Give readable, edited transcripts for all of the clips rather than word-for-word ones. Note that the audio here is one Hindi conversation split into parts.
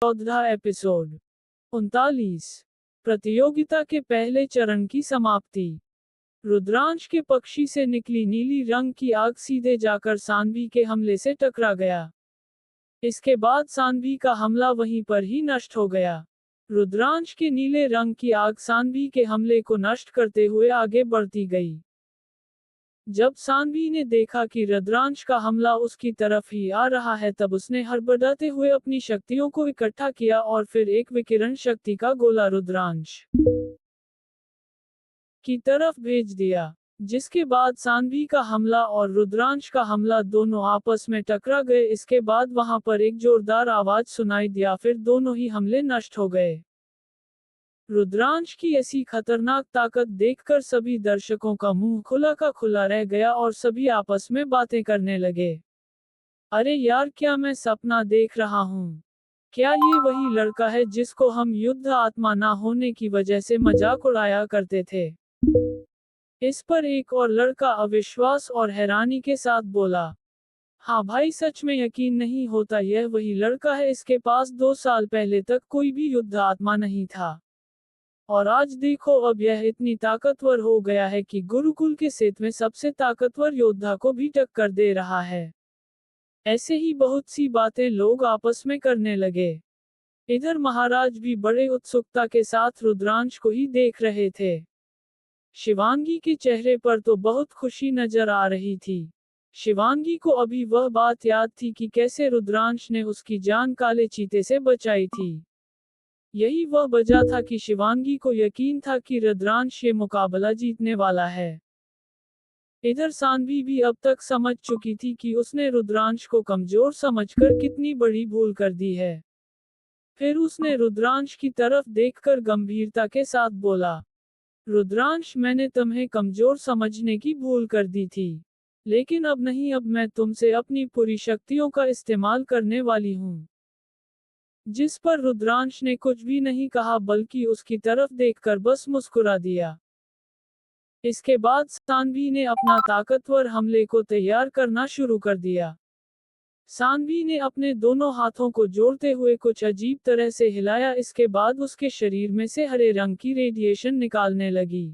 14 एपिसोड 39। प्रतियोगिता के पहले चरण की समाप्ति। रुद्रांश के पक्षी से निकली नीली रंग की आग सीधे जाकर सानवी के हमले से टकरा गया। इसके बाद सानवी का हमला वहीं पर ही नष्ट हो गया। रुद्रांश के नीले रंग की आग सानवी के हमले को नष्ट करते हुए आगे बढ़ती गई। जब सानवी ने देखा कि रुद्रांश का हमला उसकी तरफ ही आ रहा है, तब उसने हड़बड़ाते हुए अपनी शक्तियों को इकट्ठा किया और फिर एक विकिरण शक्ति का गोला रुद्रांश की तरफ भेज दिया, जिसके बाद सानवी का हमला और रुद्रांश का हमला दोनों आपस में टकरा गए। इसके बाद वहां पर एक जोरदार आवाज सुनाई दिया, फिर दोनों ही हमले नष्ट हो गए। रुद्रांश की ऐसी खतरनाक ताकत देखकर सभी दर्शकों का मुंह खुला का खुला रह गया और सभी आपस में बातें करने लगे। अरे यार, क्या मैं सपना देख रहा हूँ? क्या ये वही लड़का है जिसको हम युद्ध आत्मा ना होने की वजह से मजाक उड़ाया करते थे? इस पर एक और लड़का अविश्वास और हैरानी के साथ बोला। हाँ भाई, सच में यकीन नहीं होता, यह वही लड़का है। इसके पास 2 साल पहले तक कोई भी युद्ध आत्मा नहीं था, और आज देखो, अब यह इतनी ताकतवर हो गया है कि गुरुकुल के 7वें सबसे ताकतवर योद्धा को भी टक्कर दे रहा है। ऐसे ही बहुत सी बातें लोग आपस में करने लगे। इधर महाराज भी बड़े उत्सुकता के साथ रुद्रांश को ही देख रहे थे। शिवांगी के चेहरे पर तो बहुत खुशी नजर आ रही थी। शिवांगी को अभी वह बात याद थी कि कैसे रुद्रांश ने उसकी जान काले चीते से बचाई थी। यही वह वजह था कि शिवांगी को यकीन था कि रुद्रांश ये मुकाबला जीतने वाला है। इधर सानवी भी अब तक समझ चुकी थी कि उसने रुद्रांश को कमजोर समझकर कितनी बड़ी भूल कर दी है। फिर उसने रुद्रांश की तरफ देखकर गंभीरता के साथ बोला, रुद्रांश, मैंने तुम्हें कमजोर समझने की भूल कर दी थी, लेकिन अब नहीं, अब मैं तुमसे अपनी पूरी शक्तियों का इस्तेमाल करने वाली हूँ। जिस पर रुद्रांश ने कुछ भी नहीं कहा, बल्कि उसकी तरफ देखकर बस मुस्कुरा दिया। इसके बाद सानवी ने अपना ताकतवर हमले को तैयार करना शुरू कर दिया। सानवी ने अपने दोनों हाथों को जोड़ते हुए कुछ अजीब तरह से हिलाया। इसके बाद उसके शरीर में से हरे रंग की रेडिएशन निकालने लगी।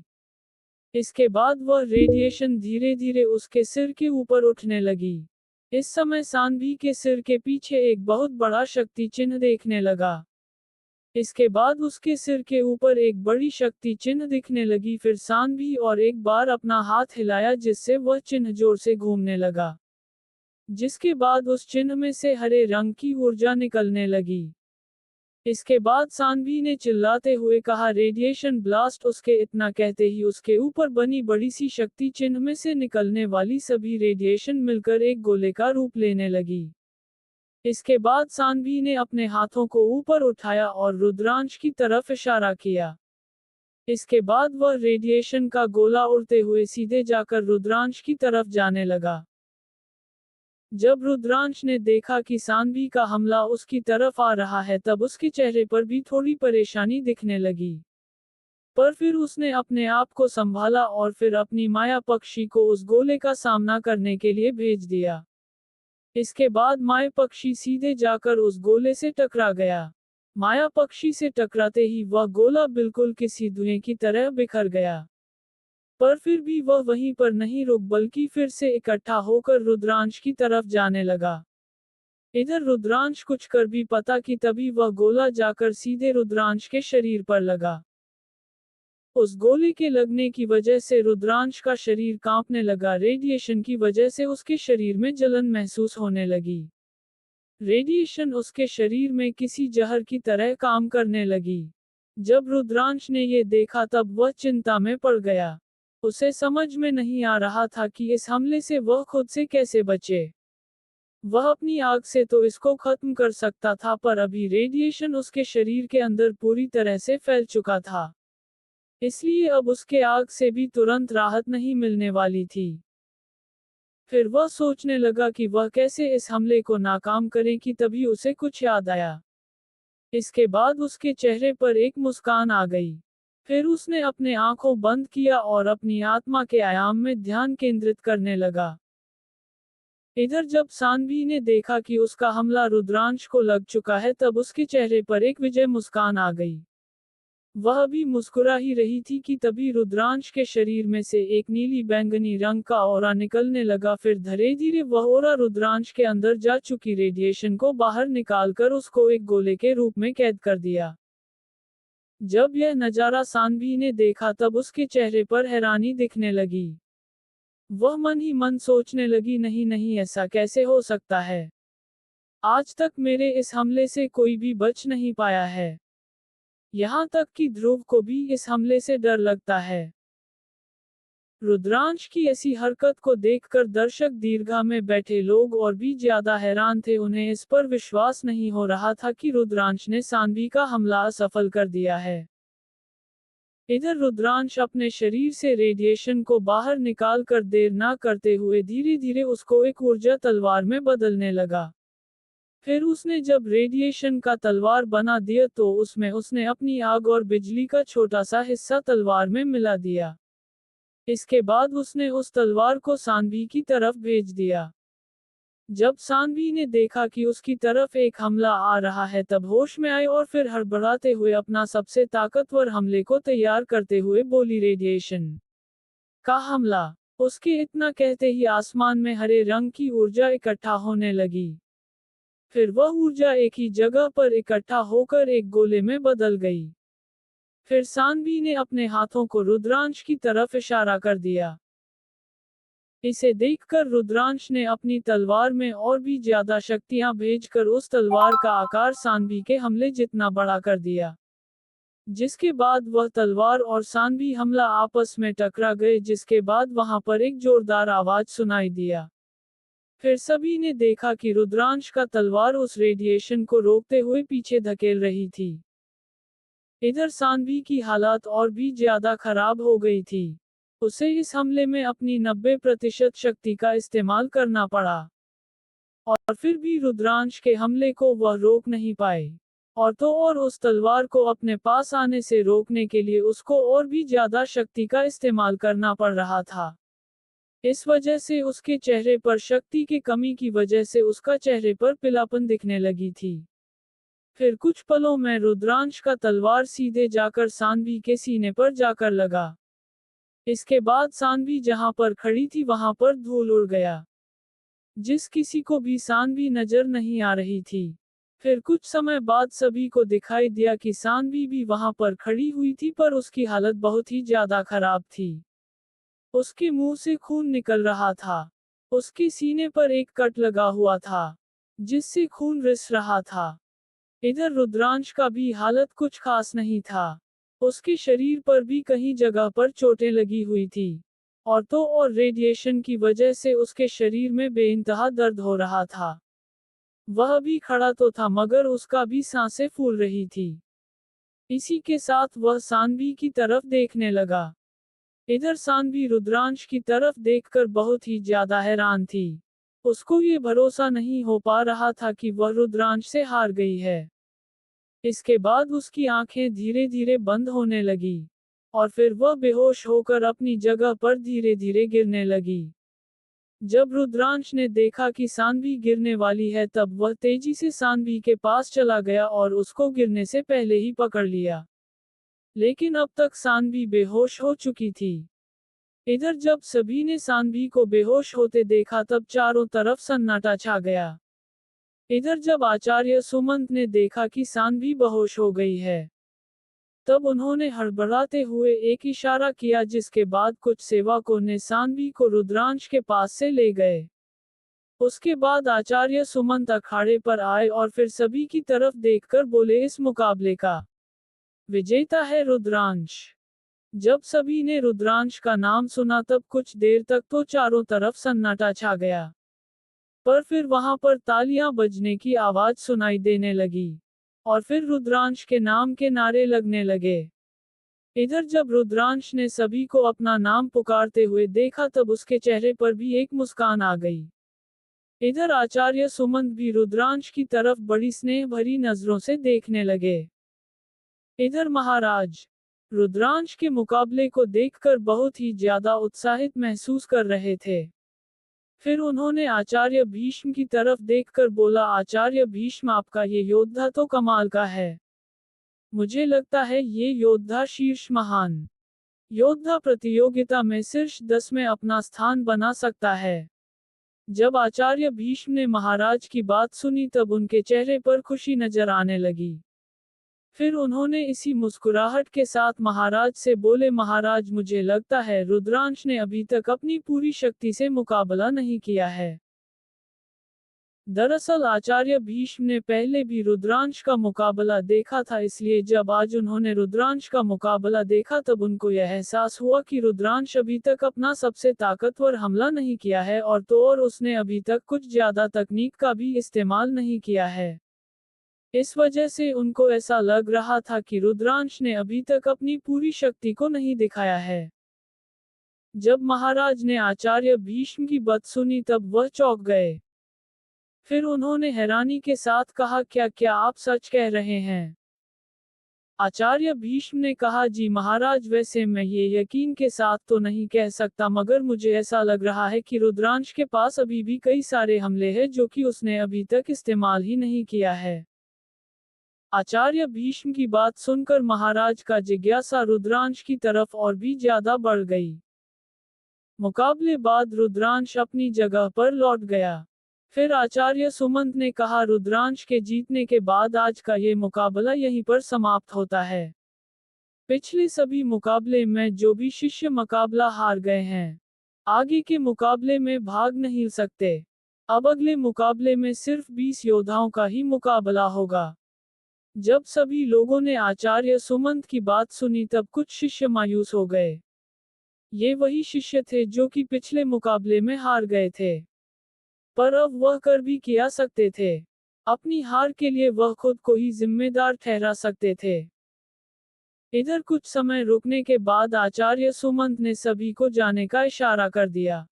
इसके बाद वह रेडिएशन धीरे धीरे उसके सिर के ऊपर उठने लगी। इस समय सानवी के सिर के पीछे एक बहुत बड़ा शक्ति चिन्ह देखने लगा। इसके बाद उसके सिर के ऊपर एक बड़ी शक्ति चिन्ह दिखने लगी। फिर सानवी और एक बार अपना हाथ हिलाया, जिससे वह चिन्ह जोर से घूमने लगा, जिसके बाद उस चिन्ह में से हरे रंग की ऊर्जा निकलने लगी। इसके बाद सानवी ने चिल्लाते हुए कहा, रेडिएशन ब्लास्ट। उसके इतना कहते ही उसके ऊपर बनी बड़ी सी शक्ति चिन्ह में से निकलने वाली सभी रेडिएशन मिलकर एक गोले का रूप लेने लगी। इसके बाद सानवी ने अपने हाथों को ऊपर उठाया और रुद्रांश की तरफ इशारा किया। इसके बाद वह रेडिएशन का गोला उड़ते हुए सीधे जाकर रुद्रांश की तरफ जाने लगा। जब रुद्रांश ने देखा कि सानवी का हमला उसकी तरफ आ रहा है, तब उसके चेहरे पर भी थोड़ी परेशानी दिखने लगी। पर फिर उसने अपने आप को संभाला और फिर अपनी माया पक्षी को उस गोले का सामना करने के लिए भेज दिया। इसके बाद माया पक्षी सीधे जाकर उस गोले से टकरा गया। माया पक्षी से टकराते ही वह गोला बिल्कुल किसी धुएं की तरह बिखर गया। पर फिर भी वह वहीं पर नहीं रुक, बल्कि फिर से इकट्ठा होकर रुद्रांश की तरफ जाने लगा। इधर रुद्रांश कुछ कर भी पता कि तभी वह गोला जाकर सीधे रुद्रांश के शरीर पर लगा। उस गोले के लगने की वजह से रुद्रांश का शरीर कांपने लगा। रेडिएशन की वजह से उसके शरीर में जलन महसूस होने लगी। रेडिएशन उसके शरीर में किसी जहर की तरह काम करने लगी। जब रुद्रांश ने ये देखा, तब वह चिंता में पड़ गया। उसे समझ में नहीं आ रहा था कि इस हमले से वह खुद से कैसे बचे। वह अपनी आग से तो इसको खत्म कर सकता था, पर अभी रेडिएशन उसके शरीर के अंदर पूरी तरह से फैल चुका था, इसलिए अब उसके आग से भी तुरंत राहत नहीं मिलने वाली थी। फिर वह सोचने लगा कि वह कैसे इस हमले को नाकाम करे कि तभी उसे कुछ याद आया। इसके बाद उसके चेहरे पर एक मुस्कान आ गई। फिर उसने अपने आंखों बंद किया और अपनी आत्मा के आयाम में ध्यान केंद्रित करने लगा। इधर जब सान्वी ने देखा कि उसका हमला रुद्रांश को लग चुका है तब उसके चेहरे पर एक विजय मुस्कान आ गई। वह भी मुस्कुरा ही रही थी कि तभी रुद्रांश के शरीर में से एक नीली बैंगनी रंग का ऑरा निकलने लगा, फिर धीरे धीरे वह ऑरा रुद्रांश के अंदर जा चुकी रेडिएशन को बाहर निकालकर उसको एक गोले के रूप में कैद कर दिया। जब यह नजारा सान्वी ने देखा तब उसके चेहरे पर हैरानी दिखने लगी। वह मन ही मन सोचने लगी, नहीं नहीं, ऐसा कैसे हो सकता है। आज तक मेरे इस हमले से कोई भी बच नहीं पाया है। यहाँ तक कि ध्रुव को भी इस हमले से डर लगता है। रुद्रांश की ऐसी हरकत को देखकर दर्शक दीर्घा में बैठे लोग और भी ज्यादा हैरान थे। उन्हें इस पर विश्वास नहीं हो रहा था कि रुद्रांश ने सान्वी का हमला असफल कर दिया है। इधर रुद्रांश अपने शरीर से रेडिएशन को बाहर निकाल कर देर ना करते हुए धीरे धीरे उसको एक ऊर्जा तलवार में बदलने लगा। फिर उसने जब रेडिएशन का तलवार बना दिया तो उसमें उसने अपनी आग और बिजली का छोटा सा हिस्सा तलवार में मिला दिया। इसके बाद उसने उस तलवार को सान्वी की तरफ भेज दिया। जब सान्वी ने देखा कि उसकी तरफ एक हमला आ रहा है तब होश में आए और फिर हड़बड़ाते हुए अपना सबसे ताकतवर हमले को तैयार करते हुए बोली, रेडिएशन का हमला। उसके इतना कहते ही आसमान में हरे रंग की ऊर्जा इकट्ठा होने लगी। फिर वह ऊर्जा एक ही जगह पर इकट्ठा होकर एक गोले में बदल गई। फिर सान्वी ने अपने हाथों को रुद्रांश की तरफ इशारा कर दिया। इसे देखकर रुद्रांश ने अपनी तलवार में और भी ज्यादा शक्तियां भेजकर उस तलवार का आकार सान्वी के हमले जितना बड़ा कर दिया। जिसके बाद वह तलवार और सान्वी हमला आपस में टकरा गए, जिसके बाद वहां पर एक जोरदार आवाज सुनाई दिया। फिर सभी ने देखा कि रुद्रांश का तलवार उस रेडिएशन को रोकते हुए पीछे धकेल रही थी। इधर सान्वी की हालत और भी ज्यादा खराब हो गई थी। उसे इस हमले में अपनी 90% शक्ति का इस्तेमाल करना पड़ा। और फिर भी रुद्रांश के हमले को वह रोक नहीं पाए। और तो और उस तलवार को अपने पास आने से रोकने के लिए उसको और भी ज्यादा शक्ति का इस्तेमाल करना पड़ रहा था। इस वजह से उसके चेहरे पर शक्ति की कमी की वजह से उसका चेहरे पर पीलापन दिखने लगी थी। फिर कुछ पलों में रुद्रांश का तलवार सीधे जाकर सान्वी के सीने पर जाकर लगा। इसके बाद सान्वी जहां पर खड़ी थी वहां पर धूल उड़ गया। जिस किसी को भी सान्वी नजर नहीं आ रही थी। फिर कुछ समय बाद सभी को दिखाई दिया कि सान्वी भी वहां पर खड़ी हुई थी, पर उसकी हालत बहुत ही ज्यादा खराब थी। उसके मुंह से खून निकल रहा था। उसके सीने पर एक कट लगा हुआ था, जिससे खून रिस रहा था। इधर रुद्रांश का भी हालत कुछ खास नहीं था। उसके शरीर पर भी कहीं जगह पर चोटें लगी हुई थी। और तो और रेडिएशन की वजह से उसके शरीर में बेइंतहा दर्द हो रहा था। वह भी खड़ा तो था मगर उसका भी सांसें फूल रही थी। इसी के साथ वह सान्वी की तरफ देखने लगा। इधर सान्वी रुद्रांश की तरफ देखकर बहुत ही ज्यादा हैरान थी। उसको ये भरोसा नहीं हो पा रहा था कि वह रुद्रांश से हार गई है। इसके बाद उसकी आंखें धीरे धीरे बंद होने लगी। और फिर वह बेहोश होकर अपनी जगह पर धीरे धीरे गिरने लगी। जब रुद्रांश ने देखा कि सान्वी गिरने वाली है तब वह तेजी से सान्वी के पास चला गया और उसको गिरने से पहले ही पकड़ लिया। लेकिन अब तक सान्वी बेहोश हो चुकी थी। इधर जब सभी ने सान्वी को बेहोश होते देखा तब चारों तरफ सन्नाटा छा गया। इधर जब आचार्य सुमंत ने देखा कि सान्वी बेहोश हो गई है, तब उन्होंने हड़बड़ाते हुए एक इशारा किया, जिसके बाद कुछ सेवकों ने सान्वी को रुद्रांश के पास से ले गए। उसके बाद आचार्य सुमंत अखाड़े पर आए और फिर सभी की तरफ देखकर बोले, इस मुकाबले का विजेता है रुद्रांश। जब सभी ने रुद्रांश का नाम सुना तब कुछ देर तक तो चारों तरफ सन्नाटा छा गया। पर फिर वहां पर तालियां बजने की आवाज सुनाई देने लगी। और फिर रुद्रांश के नाम के नारे लगने लगे। इधर जब रुद्रांश ने सभी को अपना नाम पुकारते हुए देखा तब उसके चेहरे पर भी एक मुस्कान आ गई। इधर आचार्य सुमंत भी रुद्रांश की तरफ बड़ी स्नेह भरी नजरों से देखने लगे। इधर महाराज रुद्रांश के मुकाबले को देखकर बहुत ही ज्यादा उत्साहित महसूस कर रहे थे। फिर उन्होंने आचार्य भीष्म की तरफ देखकर बोला, आचार्य भीष्म, आपका ये योद्धा तो कमाल का है। मुझे लगता है ये योद्धा शीर्ष महान योद्धा प्रतियोगिता में शीर्ष 10 में अपना स्थान बना सकता है। जब आचार्य भीष्म ने महाराज की बात सुनी तब उनके चेहरे पर खुशी नजर आने लगी। फिर उन्होंने इसी मुस्कुराहट के साथ महाराज से बोले, महाराज, मुझे लगता है रुद्रांश ने अभी तक अपनी पूरी शक्ति से मुकाबला नहीं किया है। दरअसल आचार्य भीष्म ने पहले भी रुद्रांश का मुकाबला देखा था, इसलिए जब आज उन्होंने रुद्रांश का मुकाबला देखा तब उनको यह एहसास हुआ कि रुद्रांश अभी तक अपना सबसे ताकतवर हमला नहीं किया है, और उसने अभी तक कुछ ज्यादा तकनीक का भी इस्तेमाल नहीं किया है। इस वजह से उनको ऐसा लग रहा था कि रुद्रांश ने अभी तक अपनी पूरी शक्ति को नहीं दिखाया है। जब महाराज ने आचार्य भीष्म की बात सुनी तब वह चौंक गए। फिर उन्होंने हैरानी के साथ कहा, क्या क्या आप सच कह रहे हैं? आचार्य भीष्म ने कहा, जी महाराज, वैसे मैं ये यकीन के साथ तो नहीं कह सकता, मगर मुझे ऐसा लग रहा है कि रुद्रांश के पास अभी भी कई सारे हमले हैं जो कि उसने अभी तक इस्तेमाल ही नहीं किया है। आचार्य भीष्म की बात सुनकर महाराज का जिज्ञासा रुद्रांश की तरफ और भी ज्यादा बढ़ गई। मुकाबले बाद रुद्रांश अपनी जगह पर लौट गया। फिर आचार्य सुमंत ने कहा, रुद्रांश के जीतने के बाद आज का ये मुकाबला यहीं पर समाप्त होता है। पिछले सभी मुकाबले में जो भी शिष्य मुकाबला हार गए हैं, आगे के मुकाबले में भाग नहीं सकते। अब अगले मुकाबले में सिर्फ 20 योद्धाओं का ही मुकाबला होगा। जब सभी लोगों ने आचार्य सुमंत की बात सुनी तब कुछ शिष्य मायूस हो गए। ये वही शिष्य थे जो कि पिछले मुकाबले में हार गए थे, पर अब वह कर भी किया सकते थे। अपनी हार के लिए वह खुद को ही जिम्मेदार ठहरा सकते थे। इधर कुछ समय रुकने के बाद आचार्य सुमंत ने सभी को जाने का इशारा कर दिया,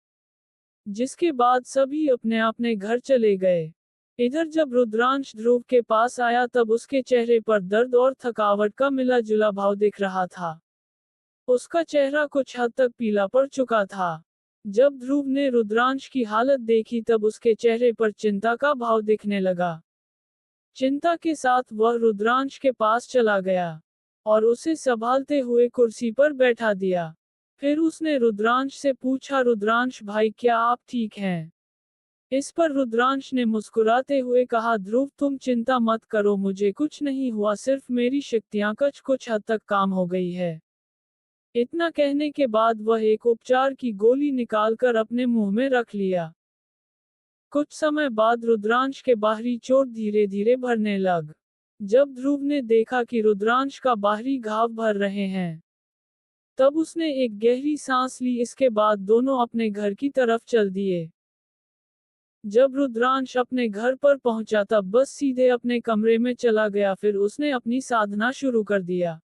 जिसके बाद सभी अपने अपने घर चले गए। इधर जब रुद्रांश ध्रुव के पास आया तब उसके चेहरे पर दर्द और थकावट का मिला जुला भाव दिख रहा था। उसका चेहरा कुछ हद तक पीला पड़ चुका था। जब ध्रुव ने रुद्रांश की हालत देखी तब उसके चेहरे पर चिंता का भाव दिखने लगा। चिंता के साथ वह रुद्रांश के पास चला गया और उसे संभालते हुए कुर्सी पर बैठा दिया। फिर उसने रुद्रांश से पूछा, रुद्रांश भाई, क्या आप ठीक हैं? इस पर रुद्रांश ने मुस्कुराते हुए कहा, ध्रुव, तुम चिंता मत करो, मुझे कुछ नहीं हुआ, सिर्फ मेरी शक्तियां कुछ हद तक काम हो गई है। इतना कहने के बाद वह एक उपचार की गोली निकालकर अपने मुंह में रख लिया। कुछ समय बाद रुद्रांश के बाहरी चोट धीरे धीरे भरने लग। जब ध्रुव ने देखा कि रुद्रांश का बाहरी घाव भर रहे हैं, तब उसने एक गहरी सांस ली। इसके बाद दोनों अपने घर की तरफ चल दिए। जब रुद्रांश अपने घर पर पहुंचा तब बस सीधे अपने कमरे में चला गया। फिर उसने अपनी साधना शुरू कर दिया।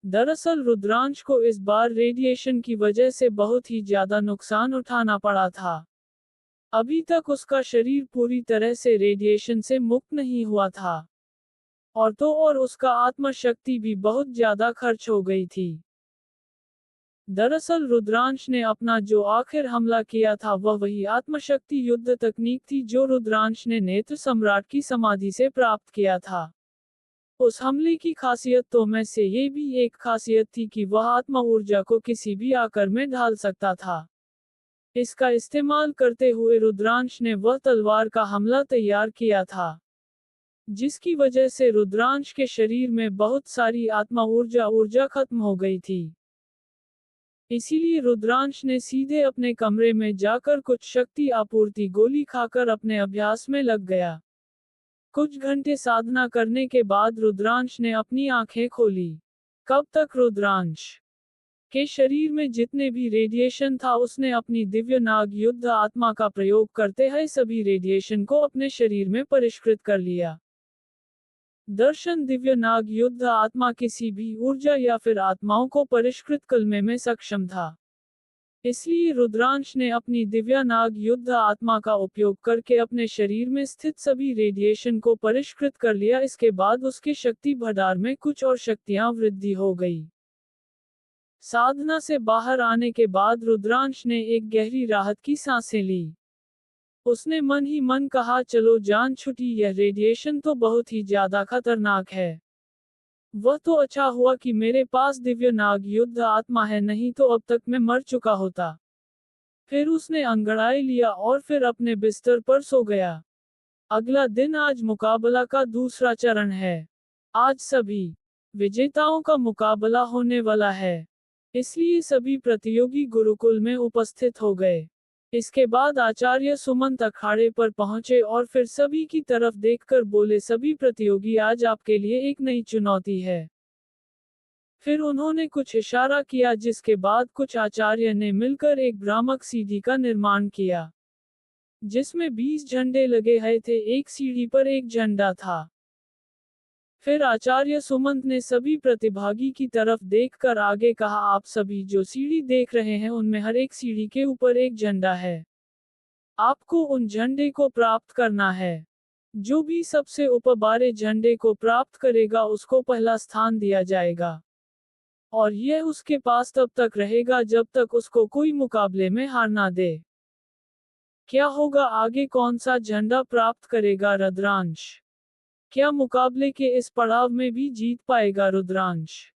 दरअसल रुद्रांश को इस बार रेडिएशन की वजह से बहुत ही ज्यादा नुकसान उठाना पड़ा था। अभी तक उसका शरीर पूरी तरह से रेडिएशन से मुक्त नहीं हुआ था, और उसका आत्मशक्ति भी बहुत ज्यादा खर्च हो गई थी। दरअसल रुद्रांश ने अपना जो आखिर हमला किया था वह वही आत्मशक्ति युद्ध तकनीक थी जो रुद्रांश ने नेत्र सम्राट की समाधि से प्राप्त किया था। उस हमले की खासियतों में से ये भी एक खासियत थी कि वह आत्मा ऊर्जा को किसी भी आकार में ढाल सकता था। इसका इस्तेमाल करते हुए रुद्रांश ने वह तलवार का हमला तैयार किया था, जिसकी वजह से रुद्रांश के शरीर में बहुत सारी आत्मा ऊर्जा खत्म हो गई थी। इसीलिए रुद्रांश ने सीधे अपने कमरे में जाकर कुछ शक्ति आपूर्ति गोली खाकर अपने अभ्यास में लग गया। कुछ घंटे साधना करने के बाद रुद्रांश ने अपनी आंखें खोली। कब तक रुद्रांश के शरीर में जितने भी रेडिएशन था उसने अपनी दिव्य नाग युद्ध आत्मा का प्रयोग करते हुए सभी रेडिएशन को अपने शरीर में परिष्कृत कर लिया। दर्शन दिव्य नाग युद्ध आत्मा किसी भी ऊर्जा या फिर आत्माओं को परिष्कृत करने में सक्षम था। इसलिए रुद्रांश ने अपनी दिव्य नाग युद्ध आत्मा का उपयोग करके अपने शरीर में स्थित सभी रेडिएशन को परिष्कृत कर लिया। इसके बाद उसके शक्ति भंडार में कुछ और शक्तियां वृद्धि हो गई। साधना से बाहर आने के बाद रुद्रांश ने एक गहरी राहत की सांसें ली। उसने मन ही मन कहा, चलो जान छुटी, यह रेडिएशन तो बहुत ही ज्यादा खतरनाक है। वह तो अच्छा हुआ कि मेरे पास दिव्य नाग युद्ध आत्मा है, नहीं तो अब तक मैं मर चुका होता। फिर उसने अंगड़ाई लिया और फिर अपने बिस्तर पर सो गया। अगला दिन आज मुकाबला का दूसरा चरण है। आज सभी विजेताओं का मुकाबला होने वाला है। इसलिए सभी प्रतियोगी गुरुकुल में उपस्थित हो गए। इसके बाद आचार्य सुमंत अखाड़े पर पहुंचे और फिर सभी की तरफ देखकर बोले, सभी प्रतियोगी, आज आपके लिए एक नई चुनौती है। फिर उन्होंने कुछ इशारा किया, जिसके बाद कुछ आचार्य ने मिलकर एक भ्रामक सीढ़ी का निर्माण किया, जिसमें 20 झंडे लगे हुए थे, एक सीढ़ी पर एक झंडा था। फिर आचार्य सुमंत ने सभी प्रतिभागी की तरफ देखकर आगे कहा, आप सभी जो सीढ़ी देख रहे हैं उनमें हर एक सीढ़ी के ऊपर एक झंडा है। आपको उन झंडे को प्राप्त करना है। जो भी सबसे ऊपर झंडे को प्राप्त करेगा उसको पहला स्थान दिया जाएगा। और यह उसके पास तब तक रहेगा जब तक उसको कोई मुकाबले में हार ना दे। क्या होगा आगे, कौन सा झंडा प्राप्त करेगा रुद्रांश? क्या मुकाबले के इस पड़ाव में भी जीत पाएगा रुद्रांश?